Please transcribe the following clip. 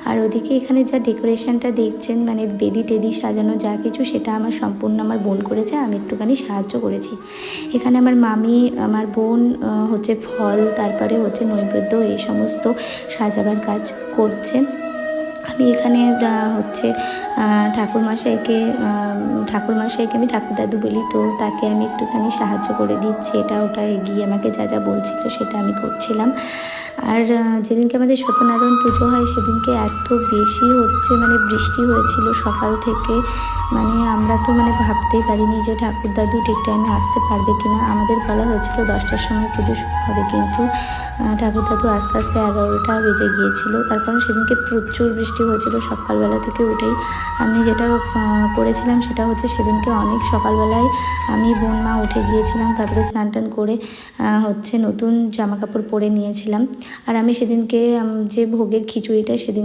আর ওদিকে এখানে যা ডেকোরেশনটা দেখছেন, মানে বেদি টেদি সাজানো যা কিছু, সেটা আমার সম্পূর্ণ আমার বোন করেছে, আমি একটুখানি সাহায্য করেছি। এখানে আমার মামি, আমার বোন হচ্ছে ফল, তারপরে হচ্ছে নৈবেদ্য, এই সমস্ত সাজাবার কাজ করছে। আমি এখানে হচ্ছে ঠাকুরমশাইকে আমি ঠাকুর দাদু বলি, তো তাকে আমি একটুখানি সাহায্য করে দিচ্ছি, এটা ওটা এগিয়ে আমাকে যা যা বলছিল সেটা আমি করছিলাম। আর যেদিনকে আমাদের সত্যনারায়ণ পুজো হয় সেদিনকে এত বেশি হচ্ছে মানে বৃষ্টি হয়েছিল সকাল থেকে, মানে আমরা তো মানে ভাবতেই পারিনি যে ঠাকুর দাদু ঠিক টাইমে আসতে পারবে কিনা। আমাদের বলা হয়েছিল 10টার সময় পুজো শুরু হবে, কিন্তু ঠাকুর দাদু আস্তে আস্তে 11টা বেজে গিয়েছিল। তার কারণ সেদিনকে প্রচুর বৃষ্টি হয়েছিল সকালবেলা থেকে উঠেই। আমি যেটা করেছিলাম সেটা হচ্ছে সেদিনকে অনেক সকালবেলায় আমি বোন মা উঠে গিয়েছিলাম, তারপরে স্নান টান করে হচ্ছে নতুন জামা কাপড় পরে নিয়েছিলাম। আর আমি সেদিনকে যে ভোগের খিচুড়িটা সেদিন